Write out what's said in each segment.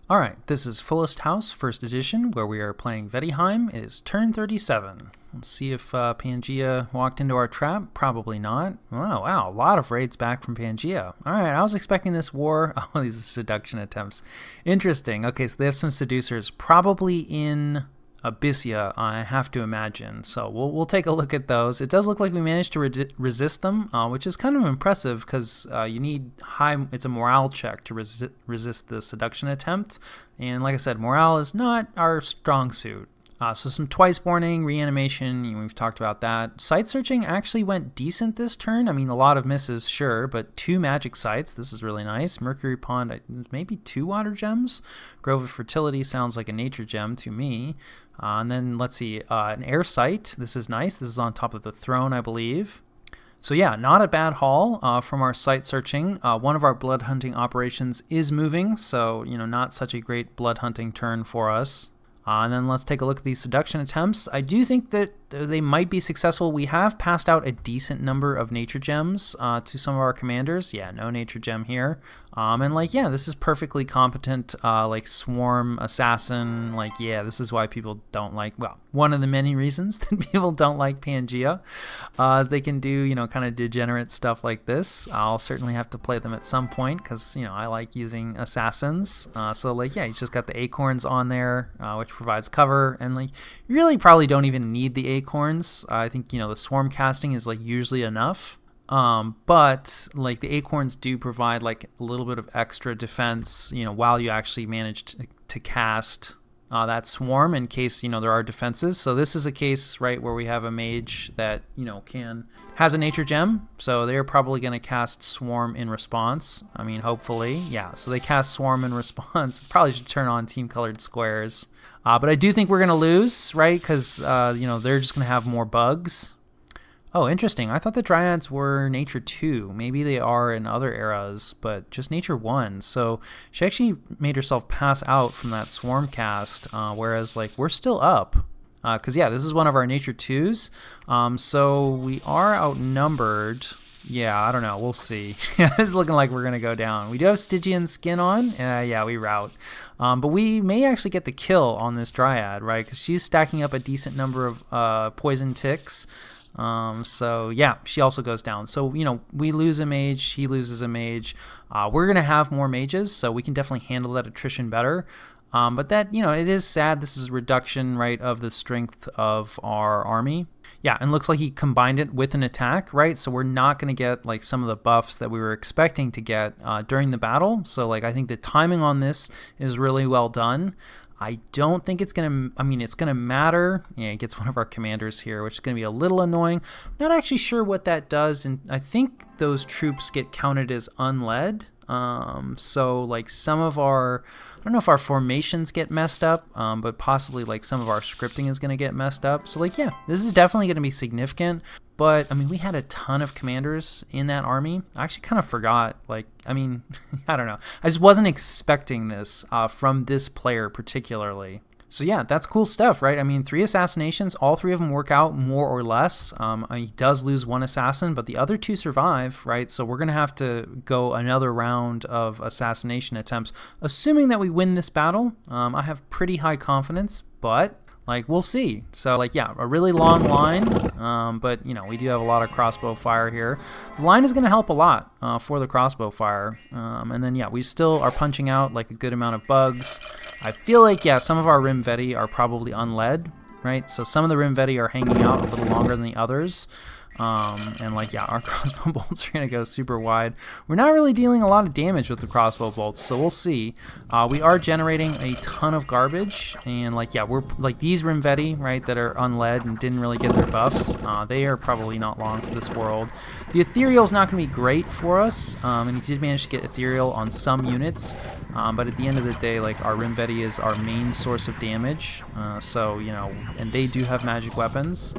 Alright, this is Fullest House, first edition, where we are playing Vaettiheim. It is turn 37. Let's see if Pangea walked into our trap. Probably not. Oh, wow, a lot of raids back from Pangea. Alright, I was expecting this war. Oh, these are seduction attempts. Interesting. Okay, so they have some seducers, probably in Abyssia, I have to imagine. So we'll take a look at those. It does look like we managed to resist them, which is kind of impressive because you need high. It's a morale check to resist the seduction attempt, and like I said, morale is not our strong suit. So some twice borning, reanimation, we've talked about that. Site searching actually went decent this turn. I mean, a lot of misses, sure, but 2 magic sites. This is really nice. Mercury Pond, maybe 2 water gems. Grove of Fertility sounds like a nature gem to me. And then let's see, an air site. This is nice. This is on top of the throne, I believe. So yeah, not a bad haul from our site searching. One of our blood hunting operations is moving, so not such a great blood hunting turn for us. And then let's take a look at these seduction attempts. I do think that they might be successful. We have passed out a decent number of nature gems to some of our commanders. Yeah, no nature gem here. And this is perfectly competent, swarm assassin. This is why people don't like, well, one of the many reasons that people don't like Pangea, is they can do, kind of degenerate stuff like this. I'll certainly have to play them at some point because, I like using assassins. He's just got the acorns on there, which provides cover. And you really probably don't even need the acorns. I think, the swarm casting is usually enough. But the acorns do provide a little bit of extra defense, while you actually manage to cast that swarm in case, there are defenses. So this is a case, right, where we have a mage that, has a nature gem. So they're probably going to cast swarm in response. I mean, hopefully. Yeah, so they cast swarm in response. Probably should turn on team colored squares. But I do think we're going to lose, right? Because, they're just going to have more bugs. Oh, interesting. I thought the Dryads were Nature 2. Maybe they are in other eras, but just Nature 1. So she actually made herself pass out from that Swarm cast, whereas, we're still up. Because, this is one of our Nature 2s. So we are outnumbered. Yeah, I don't know. We'll see. It's looking like we're going to go down. We do have Stygian skin on. We rout. But we may actually get the kill on this Dryad, right? Because she's stacking up a decent number of poison ticks. She also goes down. So, we lose a mage, she loses a mage. We're going to have more mages, so we can definitely handle that attrition better. But that, it is sad. This is a reduction, right, of the strength of our army. Yeah, and looks like he combined it with an attack, right? So we're not going to get, some of the buffs that we were expecting to get during the battle. So, I think the timing on this is really well done. I don't think it's going to, it's going to matter. Yeah, it gets one of our commanders here, which is going to be a little annoying. Not actually sure what that does, and I think those troops get counted as unled. Some of our, I don't know if our formations get messed up, but possibly some of our scripting is going to get messed up. So this is definitely going to be significant. But, we had a ton of commanders in that army. I actually kind of forgot, I don't know. I just wasn't expecting this from this player particularly. So that's cool stuff, right? 3 assassinations, all 3 of them work out more or less. He does lose 1 assassin, but the other 2 survive, right? So we're going to have to go another round of assassination attempts, assuming that we win this battle. I have pretty high confidence, but we'll see. So, a really long line, but, we do have a lot of crossbow fire here. The line is going to help a lot for the crossbow fire. And then, we still are punching out, a good amount of bugs. I feel some of our Rimvaetti are probably unled, right? So some of the Rimvaetti are hanging out a little longer than the others. Our crossbow bolts are going to go super wide. We're not really dealing a lot of damage with the crossbow bolts, so we'll see. We are generating a ton of garbage, and we're these Rimvaetti, right, that are unled and didn't really get their buffs. They are probably not long for this world. The Ethereal is not going to be great for us, and he did manage to get Ethereal on some units, but at the end of the day, our Rimvaetti is our main source of damage. And they do have magic weapons,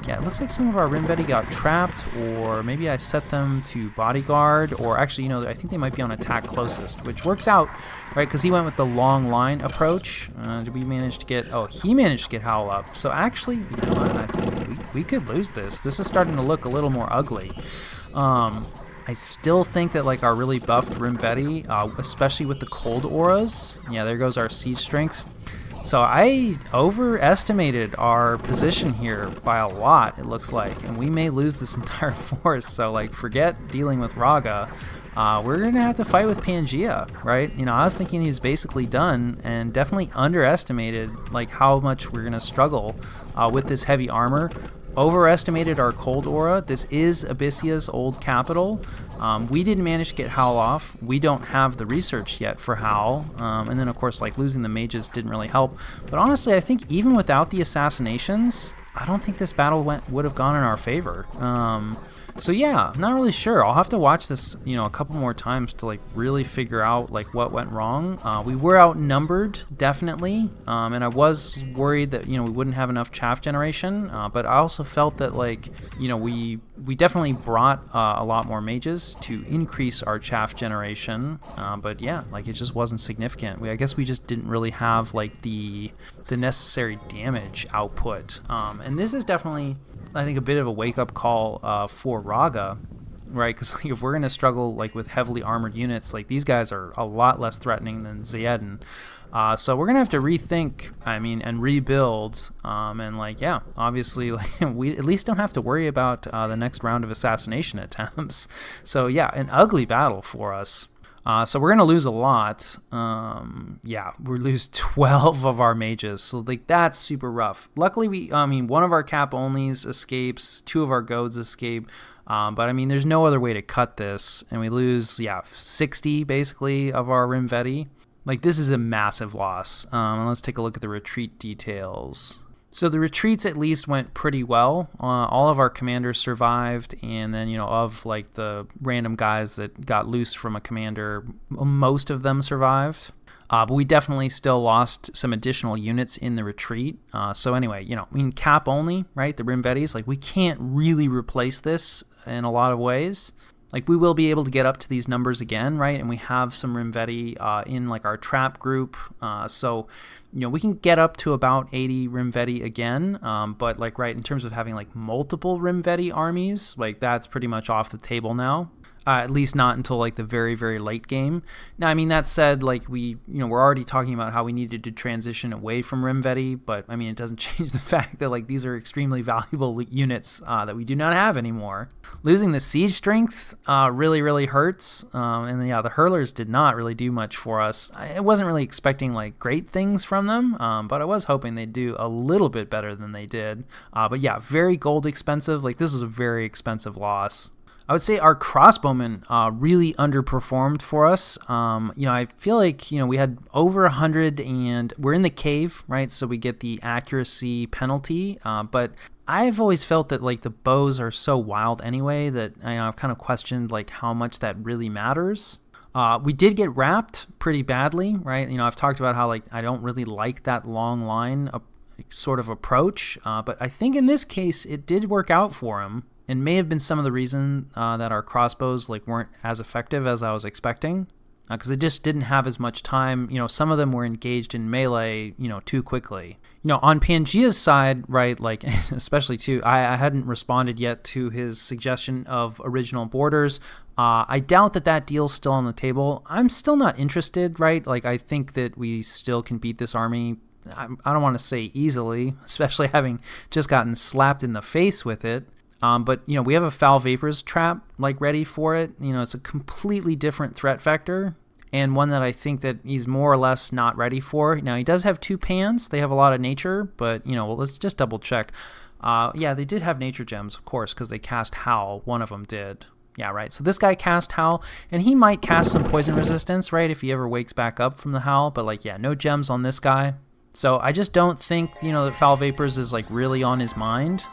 it looks like some of our Rimvaetti got trapped, or maybe I set them to bodyguard, or actually, I think they might be on attack closest, which works out, right, because he went with the long line approach. Did we manage to get, he managed to get Howl up. So actually, I think we could lose this. This is starting to look a little more ugly. I still think that like our really buffed Rimvaetti, especially with the cold auras, yeah, there goes our siege strength. So I overestimated our position here by a lot, it looks like, and we may lose this entire force. So like, forget dealing with Raga. We're gonna have to fight with Pangea, right? You know, I was thinking he was basically done, and definitely underestimated like how much we're gonna struggle with this heavy armor. Overestimated our cold aura. This is Abyssia's old capital. We didn't manage to get Howl off. We don't have the research yet for Howl. And then, of course, like losing the mages didn't really help. But honestly, I think even without the assassinations, I don't think this battle would have gone in our favor. So yeah, I'm not really sure. I'll have to watch this, you know, a couple more times to like really figure out like what went wrong. We were outnumbered, definitely, and I was worried that, you know, we wouldn't have enough chaff generation. But I also felt that like, you know, we definitely brought a lot more mages to increase our chaff generation. But yeah, like it just wasn't significant. I guess we just didn't really have like the necessary damage output. And this is definitely, I think, a bit of a wake-up call for Raga, right? Because like, if we're going to struggle like with heavily armored units, like these guys are a lot less threatening than Zayeden. So we're going to have to rethink, and rebuild. And like, yeah, obviously, like, we at least don't have to worry about the next round of assassination attempts. So yeah, an ugly battle for us. So we're going to lose a lot. Yeah, we lose 12 of our mages. So like that's super rough. Luckily, one of our cap onlys escapes, 2 of our goads escape. But there's no other way to cut this. And we lose, 60 basically of our Rimvaetti. Like this is a massive loss. And let's take a look at the retreat details. So the retreats at least went pretty well. All of our commanders survived, and then, you know, of like the random guys that got loose from a commander, most of them survived. But we definitely still lost some additional units in the retreat. So anyway, you know, cap only, right? The Rimvaettis, like we can't really replace this in a lot of ways. Like we will be able to get up to these numbers again, right? And we have some Rimvaetti in like our trap group. So, you know, we can get up to about 80 Rimvaetti again. But like, right, in terms of having like multiple Rimvaetti armies, like that's pretty much off the table now. At least not until like the very, very late game. Now, that said, like we're already talking about how we needed to transition away from Rimvaetti, but it doesn't change the fact that like these are extremely valuable units that we do not have anymore. Losing the siege strength really, really hurts. And yeah, the hurlers did not really do much for us. I wasn't really expecting like great things from them, but I was hoping they'd do a little bit better than they did. But yeah, very gold expensive. Like this is a very expensive loss. I would say our crossbowmen really underperformed for us. I feel like, we had over 100 and we're in the cave, right? So we get the accuracy penalty. But I've always felt that like the bows are so wild anyway that I've kind of questioned like how much that really matters. We did get wrapped pretty badly, right? I've talked about how like I don't really like that long line sort of approach. But I think in this case it did work out for him. And may have been some of the reason that our crossbows like weren't as effective as I was expecting, because they just didn't have as much time. Some of them were engaged in melee, too quickly. On Pangea's side, right, like especially too, I hadn't responded yet to his suggestion of original borders. I doubt that deal's still on the table. I'm still not interested, right? Like I think that we still can beat this army. I don't want to say easily, especially having just gotten slapped in the face with it. But, we have a foul vapors trap like ready for it. It's a completely different threat vector and one that I think that he's more or less not ready for. Now, he does have 2 pans. They have a lot of nature, but, let's just double check. Yeah, they did have nature gems, of course, because they cast Howl. One of them did. Yeah, right. So this guy cast Howl, and he might cast some poison resistance, right, if he ever wakes back up from the Howl. But, like, yeah, no gems on this guy. So I just don't think, that foul vapors is, like, really on his mind.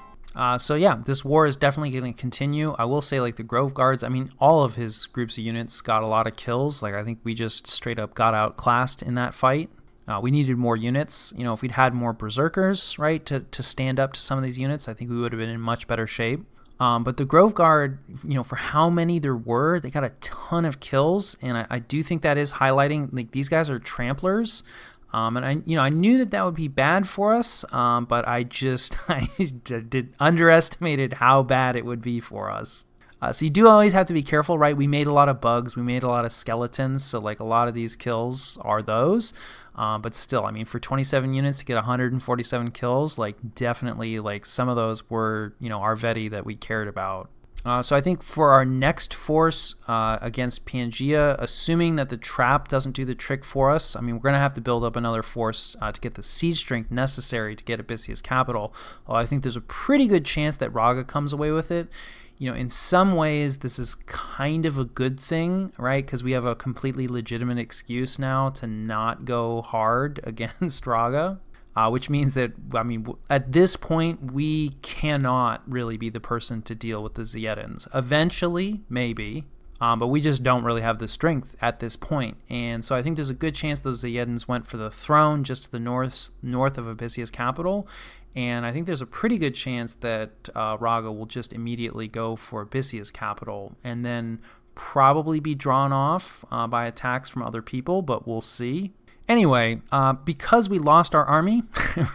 So yeah, this war is definitely going to continue. I will say like the Grove Guards, all of his groups of units got a lot of kills. Like I think we just straight up got outclassed in that fight. We needed more units. If we'd had more berserkers, right, to stand up to some of these units, I think we would have been in much better shape. But the Grove Guard, for how many there were, they got a ton of kills. And I do think that is highlighting, like these guys are tramplers. And I knew that would be bad for us, but I did underestimated how bad it would be for us. So you do always have to be careful, right? We made a lot of bugs, we made a lot of skeletons, so like a lot of these kills are those. But still, I mean, for 27 units to get 147 kills, like definitely, like some of those were, our Vetti that we cared about. So I think for our next force against Pangea, assuming that the trap doesn't do the trick for us, I mean, we're going to have to build up another force to get the siege strength necessary to get Abyssea's capital. I think there's a pretty good chance that Raga comes away with it. In some ways, this is kind of a good thing, right? Because we have a completely legitimate excuse now to not go hard against Raga. Which means that, I mean, at this point, we cannot really be the person to deal with the Zeddans. Eventually, maybe, but we just don't really have the strength at this point. And so I think there's a good chance those Zeddans went for the throne just to the north of Abyssea's capital. And I think there's a pretty good chance that Raga will just immediately go for Abyssea's capital and then probably be drawn off by attacks from other people, but we'll see. Anyway, because we lost our army,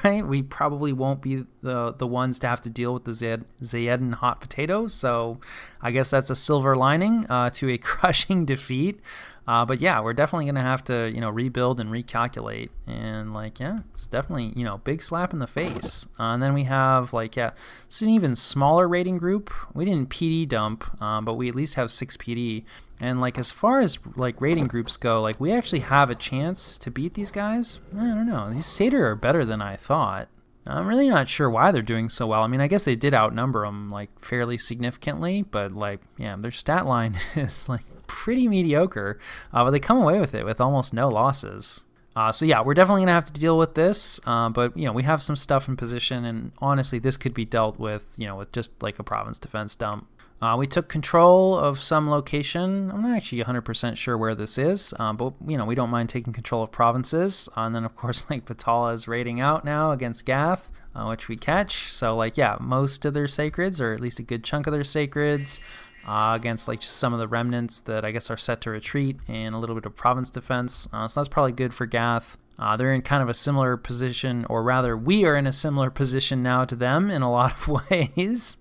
right, we probably won't be the ones to have to deal with the Zedan hot potato. So I guess that's a silver lining to a crushing defeat. But yeah, we're definitely going to have to, rebuild and recalculate. And it's definitely, big slap in the face. And then we have it's an even smaller raiding group. We didn't PD dump, but we at least have 6 PD. And as far as raiding groups go, we actually have a chance to beat these guys. I don't know. These Satyr are better than I thought. I'm really not sure why they're doing so well. I mean, I guess they did outnumber them fairly significantly, but their stat line is pretty mediocre. But they come away with it with almost no losses. So yeah, we're definitely gonna have to deal with this. But we have some stuff in position, and honestly, this could be dealt with, with just a province defense dump. We took control of some location. I'm not actually 100% sure where this is, but we don't mind taking control of provinces. And then of course Patala is raiding out now against Gath, which we catch. So most of their sacreds, or at least a good chunk of their sacreds, against some of the remnants that I guess are set to retreat, and a little bit of province defense. So that's probably good for Gath. They're in kind of a similar position, or rather we are in a similar position now to them in a lot of ways,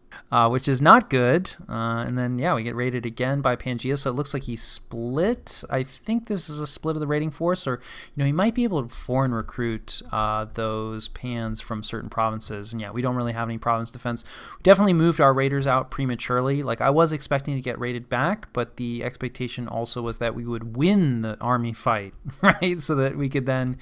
which is not good. And then we get raided again by Pangea, so it looks like he split. I think this is a split of the raiding force, or he might be able to foreign recruit those Pans from certain provinces. And we don't really have any province defense. We definitely moved our raiders out prematurely. I was expecting to get raided back, but the expectation also was that we would win the army fight, right? So that we could then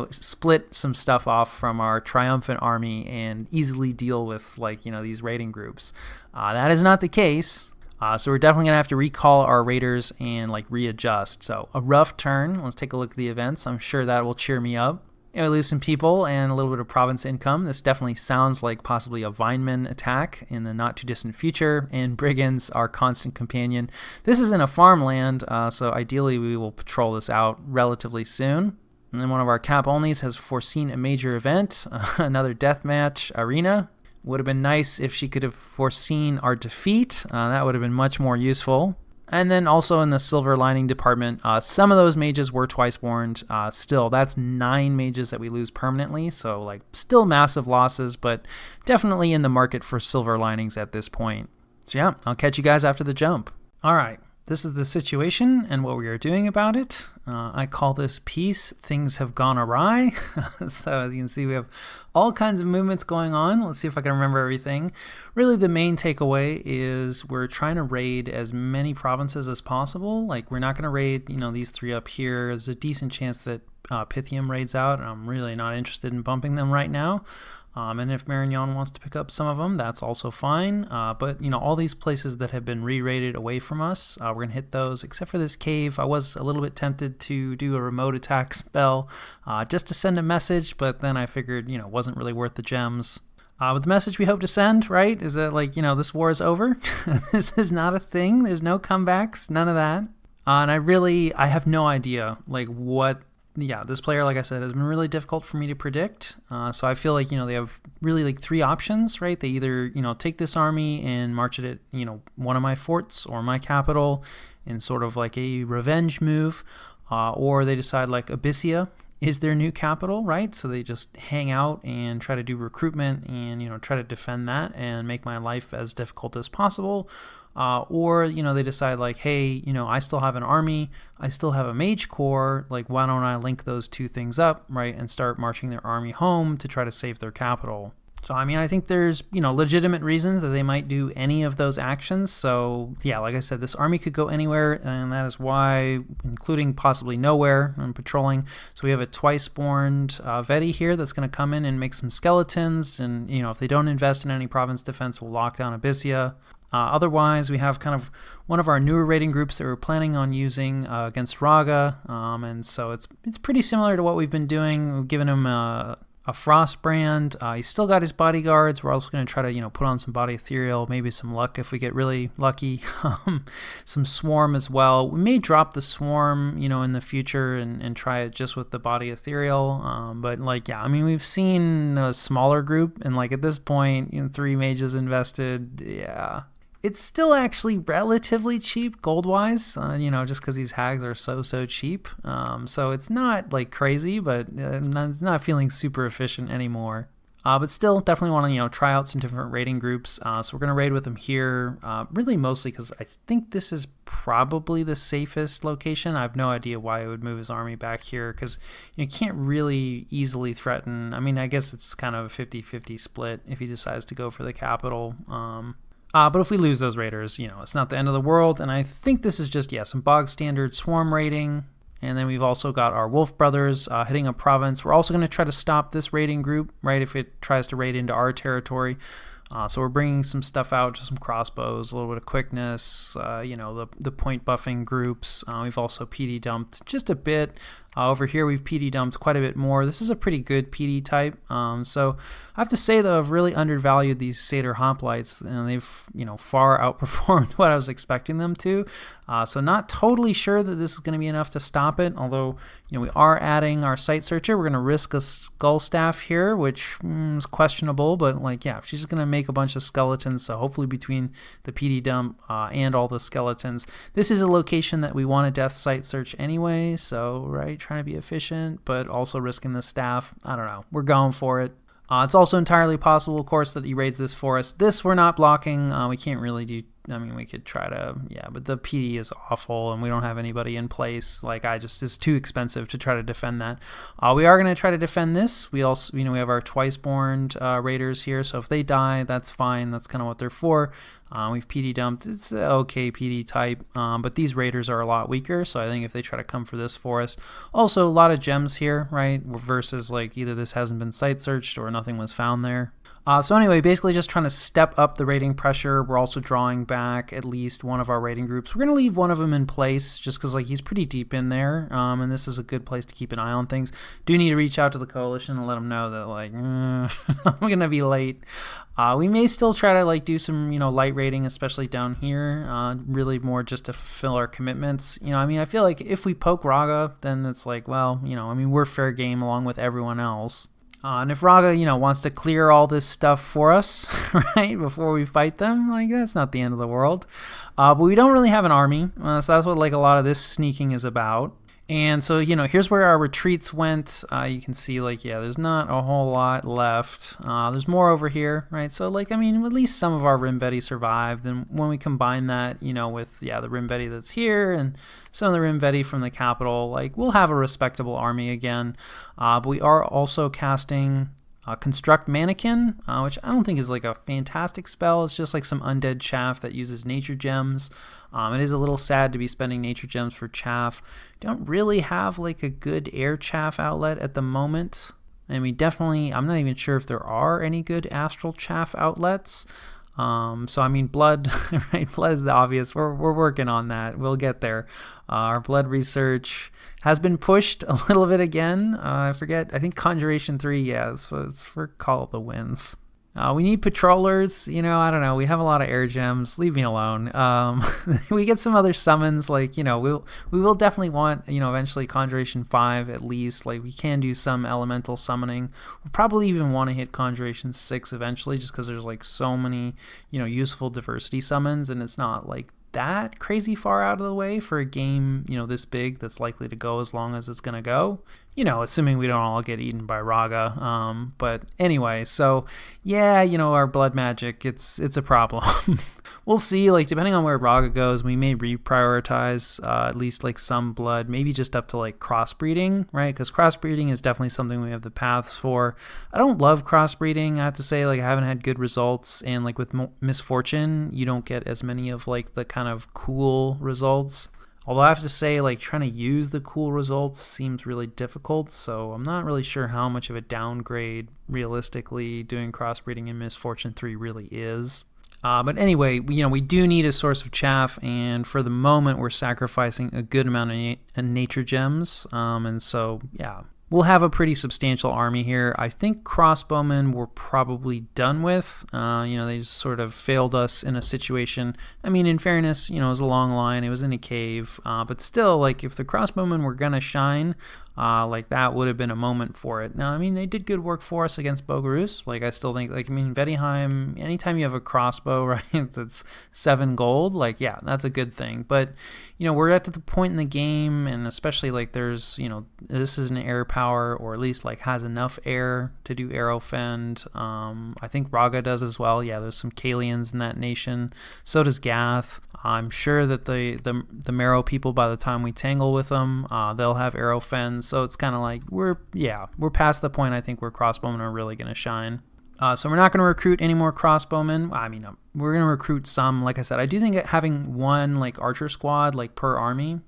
split some stuff off from our triumphant army and easily deal with these raiding groups. That is not the case. So we're definitely going to have to recall our raiders and readjust. So a rough turn. Let's take a look at the events. I'm sure that will cheer me up. We lose some people and a little bit of province income. This definitely sounds like possibly a Vineman attack in the not too distant future. And brigands, our constant companion. This is in a farmland, so ideally we will patrol this out relatively soon. And then one of our cap onlys has foreseen a major event, another deathmatch arena. Would have been nice if she could have foreseen our defeat. That would have been much more useful. And then also in the silver lining department, some of those mages were twice warned. Still, that's 9 mages that we lose permanently. So still massive losses, but definitely in the market for silver linings at this point. So yeah, I'll catch you guys after the jump. All right. This is the situation and what we are doing about it. I call this piece Things Have Gone Awry. So as you can see, we have all kinds of movements going on. Let's see if I can remember everything. Really, the main takeaway is we're trying to raid as many provinces as possible. We're not going to raid, these 3 up here. There's a decent chance that Pythium raids out, and I'm really not interested in bumping them right now. And if Marignon wants to pick up some of them, that's also fine. But, all these places that have been re-raided away from us, we're going to hit those, except for this cave. I was a little bit tempted to do a remote attack spell just to send a message, but then I figured, it wasn't really worth the gems. With the message we hope to send, right, is that, this war is over. This is not a thing. There's no comebacks, none of that. And I have no idea, what... Yeah, this player, like I said, has been really difficult for me to predict. So I feel they have really 3 options, right? They either, take this army and march it at, one of my forts or my capital in sort of a revenge move, or they decide Abyssea is their new capital, right? So they just hang out and try to do recruitment and, try to defend that and make my life as difficult as possible. Or, they decide like, hey, I still have an army, I still have a mage corps, like why don't I link those two things up, right, and start marching their army home to try to save their capital. So, I think there's, legitimate reasons that they might do any of those actions. So, yeah, like I said, this army could go anywhere, and that is why, including possibly nowhere and patrolling. So we have a twice-born Vaetti here that's going to come in and make some skeletons. And, if they don't invest in any province defense, we'll lock down Abyssia. Otherwise, we have kind of one of our newer raiding groups that we're planning on using against Raga. And so it's pretty similar to what we've been doing. We've given him a frost brand. He's still got his bodyguards. We're also going to try to, put on some body ethereal, maybe some luck if we get really lucky. Some swarm as well. We may drop the swarm, in the future and try it just with the body ethereal. But we've seen a smaller group, and like at this point, 3 mages invested. Yeah. It's still actually relatively cheap gold-wise, just because these hags are so cheap. So it's not like crazy, but it's not feeling super efficient anymore. But still, definitely want to try out some different raiding groups. So we're gonna raid with them here, really mostly because I think this is probably the safest location. I have no idea why he would move his army back here because you can't really easily threaten. I guess it's kind of a 50-50 split if he decides to go for the capital. But if we lose those raiders, it's not the end of the world. And I think this is just, some bog standard swarm raiding. And then we've also got our wolf brothers hitting a province. We're also going to try to stop this raiding group, right, if it tries to raid into our territory. So we're bringing some stuff out, just some crossbows, a little bit of quickness, the point buffing groups. We've also PD dumped just a bit. Over here we've PD dumped quite a bit more. This is a pretty good PD type. So I have to say, though, I've really undervalued these Satyr Hoplites, and they've far outperformed what I was expecting them to. So not totally sure that this is going to be enough to stop it, although we are adding our Sight Searcher. We're going to risk a Skull Staff here, which is questionable, but if she's going to make a bunch of skeletons, so hopefully between the PD dump and all the skeletons, this is a location that we want to Death Sight Search anyway, so right, trying to be efficient, but also risking the staff. I don't know. We're going for it. It's also entirely possible, of course, that he raids this forest. This we're not blocking. We can't really do... we could try to... but the PD is awful, and we don't have anybody in place. It's too expensive to try to defend that. We are going to try to defend this. We also, we have our twice-born raiders here, so if they die, that's fine. That's kind of what they're for. We've PD dumped. It's okay PD type, but these raiders are a lot weaker, so I think if they try to come for this forest... Also, a lot of gems here, right? Versus, either this hasn't been sight searched or nothing was found there. So anyway, basically just trying to step up the raiding pressure. We're also drawing back at least one of our raiding groups. We're going to leave one of them in place just because he's pretty deep in there, and this is a good place to keep an eye on things. Do need to reach out to the coalition and let them know that I'm going to be late. We may still try to do some light raiding, especially down here, really more just to fulfill our commitments. I feel like if we poke Raga, then it's we're fair game along with everyone else. And if Raga, wants to clear all this stuff for us, right, before we fight them, that's not the end of the world. But we don't really have an army, so that's what, a lot of this sneaking is about. And so, here's where our retreats went. You can see, there's not a whole lot left. There's more over here, right? So, at least some of our Rimvaetti survived. And when we combine that, with, the Rimvaetti that's here and some of the Rimvaetti from the capital, we'll have a respectable army again. But we are also casting Construct Mannequin, which I don't think is a fantastic spell. It's just some undead chaff that uses nature gems. It is a little sad to be spending nature gems for chaff. Don't really have a good air chaff outlet at the moment. And I'm not even sure if there are any good astral chaff outlets. Blood, right? Blood is the obvious. We're working on that. We'll get there. Our blood research has been pushed a little bit again. I forget. I think Conjuration 3, it's for Call of the Winds. We need patrollers. I don't know. We have a lot of air gems. Leave me alone. We get some other summons. We will definitely want, eventually Conjuration 5 at least. We can do some elemental summoning. We'll probably even want to hit Conjuration 6 eventually, just because there's so many, useful diversity summons, and it's not that crazy far out of the way for a game, this big that's likely to go as long as it's going to go. Assuming we don't all get eaten by Raga. But anyway, so yeah, our blood magic, it's a problem. We'll see, depending on where Raga goes, we may reprioritize at least some blood, maybe just up to crossbreeding, right? Because crossbreeding is definitely something we have the paths for. I don't love crossbreeding, I have to say. I haven't had good results, and with Misfortune, you don't get as many of the kind of cool results. Although I have to say, trying to use the cool results seems really difficult, so I'm not really sure how much of a downgrade, realistically, doing crossbreeding in Misfortune 3 really is. But anyway, we do need a source of chaff, and for the moment, we're sacrificing a good amount of nature gems, and so, yeah. We'll have a pretty substantial army here. I think crossbowmen we're probably done with. They just sort of failed us in a situation. I mean, in fairness, it was a long line. It was in a cave. But still, if the crossbowmen were going to shine, that would have been a moment for it. Now, I mean, they did good work for us against Bogarus. I still think, Vaettiheim, anytime you have a crossbow, right, that's 7 gold, yeah, that's a good thing. But, we're at the point in the game, and especially, there's, this is an air power, or at least, has enough air to do arrow fend. I think Raga does as well. Yeah, there's some Kalians in that nation. So does Gath. I'm sure that the Marrow people, by the time we tangle with them, they'll have arrow fends. So it's kind of we're past the point, I think, where crossbowmen are really going to shine. So we're not going to recruit any more crossbowmen. I mean, we're going to recruit some. Like I said, I do think having one archer squad per army,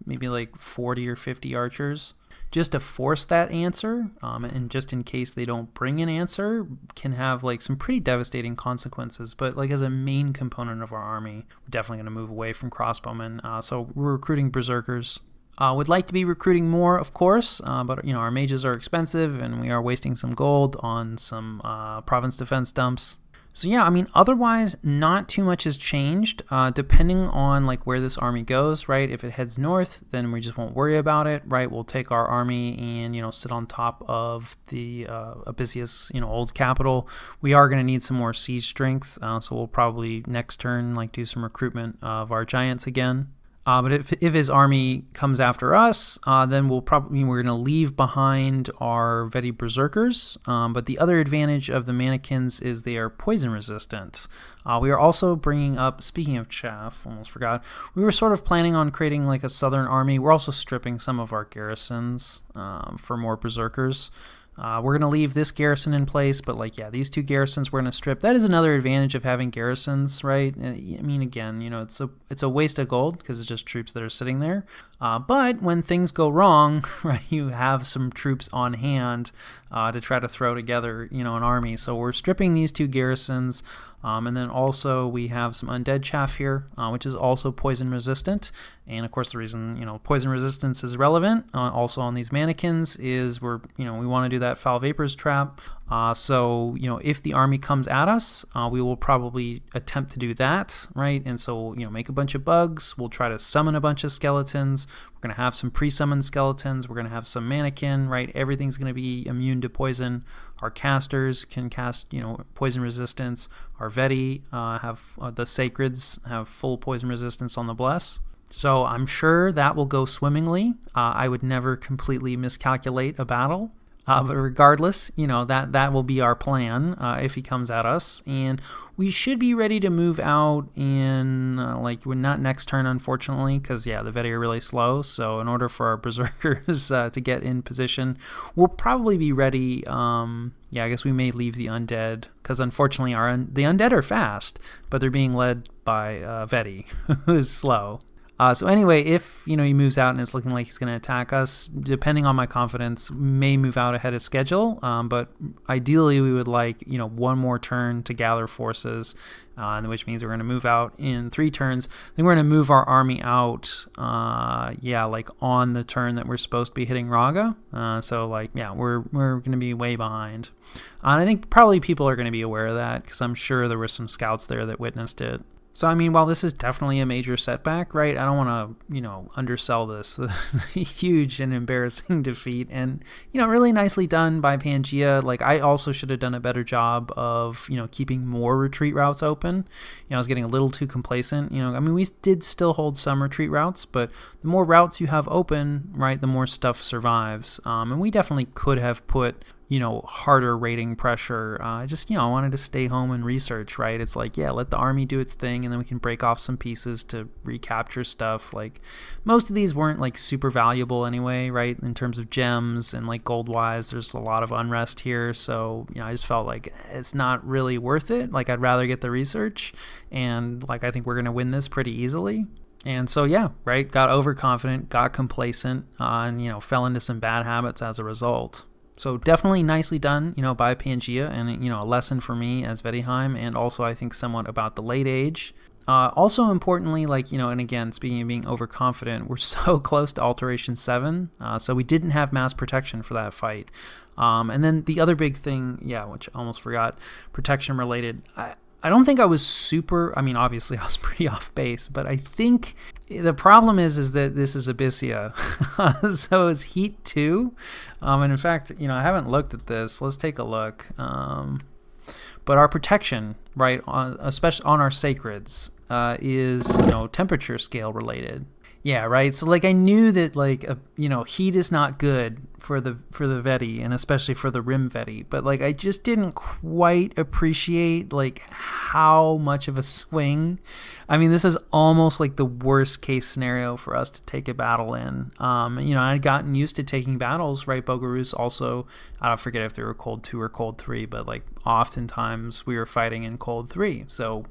maybe 40 or 50 archers, just to force that answer, and just in case they don't bring an answer, can have some pretty devastating consequences. But as a main component of our army, we're definitely going to move away from crossbowmen. So we're recruiting berserkers. Would like to be recruiting more, of course, but our mages are expensive, and we are wasting some gold on some province defense dumps. So yeah, I mean, otherwise, not too much has changed, depending on where this army goes, right? If it heads north, then we just won't worry about it, right? We'll take our army and, sit on top of the Abyssius, old capital. We are going to need some more siege strength, so we'll probably next turn, do some recruitment of our giants again. But if his army comes after us, then we're going to leave behind our Veti berserkers. But the other advantage of the mannequins is they are poison resistant. We are also bringing up, speaking of chaff, almost forgot, we were sort of planning on creating a southern army. We're also stripping some of our garrisons for more berserkers. We're going to leave this garrison in place, but these 2 garrisons we're going to strip. That is another advantage of having garrisons, right? I mean, again, it's a waste of gold because it's just troops that are sitting there. But when things go wrong, right, you have some troops on hand to try to throw together, an army. So we're stripping these 2 garrisons. And then also we have some undead chaff here, which is also poison resistant. And of course the reason, poison resistance is relevant also on these mannequins is we want to do that foul vapors trap. So, if the army comes at us, we will probably attempt to do that, right? And so, make a bunch of bugs. We'll try to summon a bunch of skeletons. We're going to have some pre-summoned skeletons. We're going to have some mannequin, right? Everything's going to be immune to poison. Our casters can cast, poison resistance. Our Veti have the Sacreds have full poison resistance on the Bless. So I'm sure that will go swimmingly. I would never completely miscalculate a battle. But regardless, that will be our plan if he comes at us. And we should be ready to move out in, we're not next turn, unfortunately, because, the Veti are really slow. So in order for our Berserkers to get in position, we'll probably be ready. I guess we may leave the Undead, because unfortunately the Undead are fast, but they're being led by Veti, who is slow. So anyway, if he moves out and it's looking like he's going to attack us, depending on my confidence, may move out ahead of schedule. But ideally, we would like one more turn to gather forces, which means we're going to move out in 3 turns. Then we're going to move our army out, on the turn that we're supposed to be hitting Raga. We're going to be way behind. And I think probably people are going to be aware of that because I'm sure there were some scouts there that witnessed it. So, I mean, while this is definitely a major setback, right, I don't want to, undersell this. Huge and embarrassing defeat, and, really nicely done by Pangea. Like, I also should have done a better job of, keeping more retreat routes open. I was getting a little too complacent. I mean, we did still hold some retreat routes, but the more routes you have open, right, the more stuff survives. And we definitely could have put harder rating pressure. I wanted to stay home and research, right? It's like, yeah, let the army do its thing, and then we can break off some pieces to recapture stuff. Like, most of these weren't like super valuable anyway, right? In terms of gems and like gold wise, there's a lot of unrest here. So, I just felt like it's not really worth it. Like, I'd rather get the research, and like, I think we're going to win this pretty easily. And so, yeah, right, got overconfident, got complacent, and, fell into some bad habits as a result. So definitely nicely done, by Pangea, and, a lesson for me as Vaettiheim, and also I think somewhat about the late age. Also importantly, like, and again, speaking of being overconfident, we're so close to Alteration 7, so we didn't have mass protection for that fight. And then the other big thing, which I almost forgot, protection related, I don't think I was super, I mean, obviously I was pretty off base, but I think the problem is that this is Abyssea, so it's Heat 2, and in fact, I haven't looked at this. Let's take a look. But our protection, right, especially on our sacreds, is, temperature scale related. Yeah, right. So like I knew that like heat is not good for the Vetti, and especially for the Rimvaetti, but like I just didn't quite appreciate like how much of a swing. I mean, this is almost like the worst case scenario for us to take a battle in. I'd gotten used to taking battles, right? Bogarus also, I don't forget if they were cold 2 or cold 3, but like oftentimes we were fighting in cold 3. So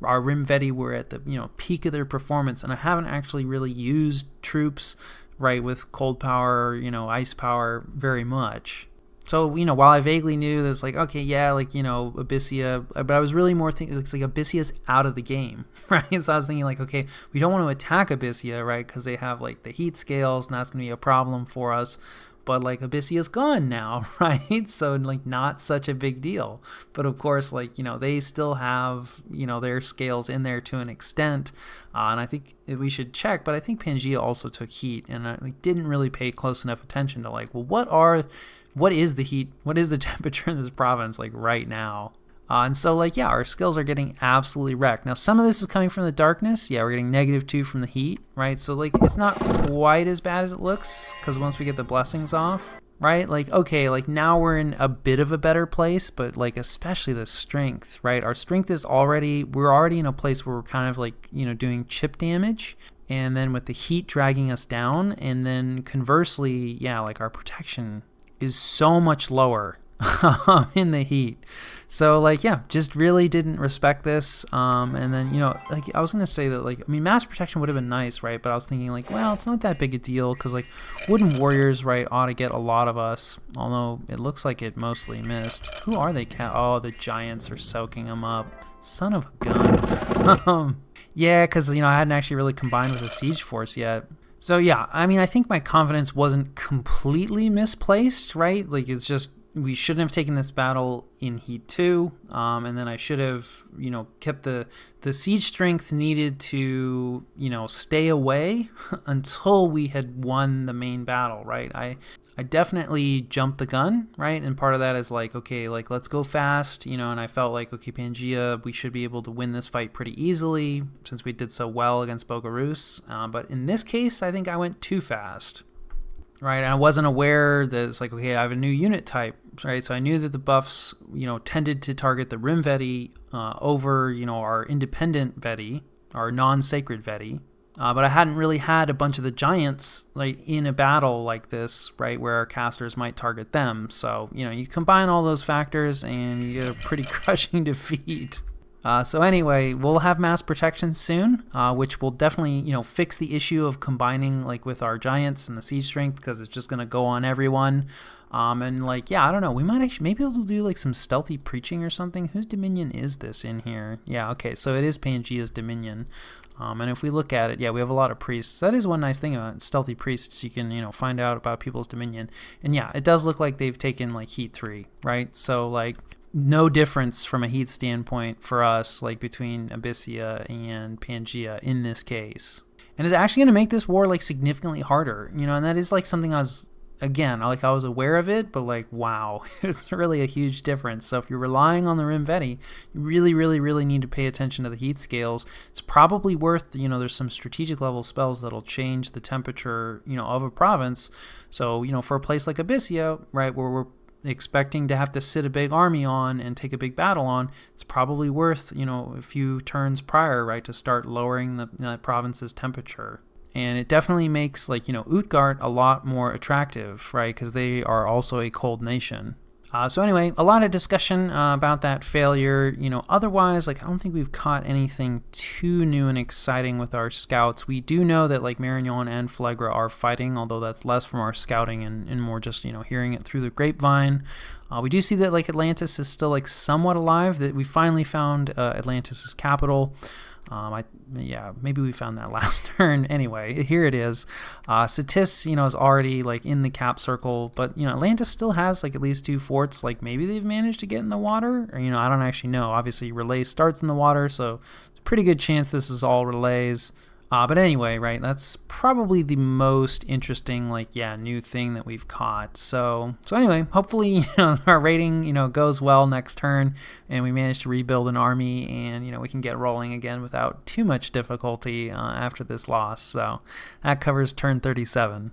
our Rimvaetti were at the peak of their performance, and I haven't actually really used troops, right, with cold power, ice power very much. So, while I vaguely knew that it's like, okay, yeah, like, Abyssea, but I was really more thinking, it's like Abyssea's out of the game, right? So I was thinking like, okay, we don't want to attack Abyssea, right? Because they have like the heat scales, and that's going to be a problem for us. But like Abyssea's gone now, right? So like not such a big deal. But of course, like, they still have, their scales in there to an extent. And I think we should check, but I think Pangea also took heat, and I didn't really pay close enough attention to like, well, what is the heat? What is the temperature in this province like right now? And so like, yeah, our skills are getting absolutely wrecked. Now, some of this is coming from the darkness. Yeah, we're getting -2 from the heat, right? So like, it's not quite as bad as it looks, because once we get the blessings off, right? Like, okay, like now we're in a bit of a better place, but like, especially the strength, right? Our strength is we're already in a place where we're kind of like, doing chip damage. And then with the heat dragging us down, and then conversely, yeah, like our protection is so much lower in the heat. So like, yeah, just really didn't respect this. And then, like I was going to say that like, I mean, mass protection would have been nice, right? But I was thinking like, well, it's not that big a deal, because like wooden warriors, right, ought to get a lot of us, although it looks like it mostly missed. Who are they? Oh, the giants are soaking them up. Son of a gun. Yeah, because, I hadn't actually really combined with a siege force yet. So yeah, I mean, I think my confidence wasn't completely misplaced, right? Like, it's just, we shouldn't have taken this battle in Heat 2, and then I should have, kept the siege strength needed to, stay away until we had won the main battle, right? I definitely jumped the gun, right? And part of that is like, okay, like, let's go fast, and I felt like, okay, Pangea, we should be able to win this fight pretty easily since we did so well against Bogarus. But in this case, I think I went too fast. Right, and I wasn't aware that it's like, okay, I have a new unit type, right? So I knew that the buffs, tended to target the Rimvaetti over, our independent Vetti, our non-sacred Vetti. But I hadn't really had a bunch of the giants like in a battle like this, right, where our casters might target them. So, you combine all those factors and you get a pretty crushing defeat. So anyway, we'll have mass protection soon, which will definitely, fix the issue of combining like with our giants and the siege strength, because it's just going to go on everyone. And like, yeah, I don't know, we might actually, maybe we'll do like some stealthy preaching or something. Whose dominion is this in here? Yeah, okay, so it is Pangea's dominion. And if we look at it, yeah, we have a lot of priests. That is one nice thing about stealthy priests. You can, find out about people's dominion. And yeah, it does look like they've taken like Heat 3, right? So like, no difference from a heat standpoint for us, like between Abyssia and Pangaea in this case. And it's actually going to make this war like significantly harder, and that is like something I was aware of it, but like, wow, it's really a huge difference. So if you're relying on the Rimvaetti, you really, really, really need to pay attention to the heat scales. It's probably worth, there's some strategic level spells that'll change the temperature, of a province. So, for a place like Abyssia, right, where we're expecting to have to sit a big army on and take a big battle on, it's probably worth, a few turns prior, right, to start lowering the province's temperature. And it definitely makes, Utgard a lot more attractive, right? Because they are also a cold nation. So anyway, a lot of discussion about that failure. Otherwise, I don't think we've caught anything too new and exciting with our scouts. We do know that, Marignon and Phlegra are fighting, although that's less from our scouting and more just, hearing it through the grapevine. We do see that, Atlantis is still, somewhat alive, that we finally found Atlantis' capital. Maybe we found that last turn. Anyway, here it is. Cetis, is already in the cap circle, but Atlantis still has at least 2 forts. Maybe they've managed to get in the water, or I don't actually know. Obviously, relay starts in the water, so it's a pretty good chance this is all relays. But anyway, right, that's probably the most interesting, new thing that we've caught. So anyway, hopefully, our raiding, goes well next turn, and we manage to rebuild an army, and, we can get rolling again without too much difficulty after this loss. So that covers turn 37.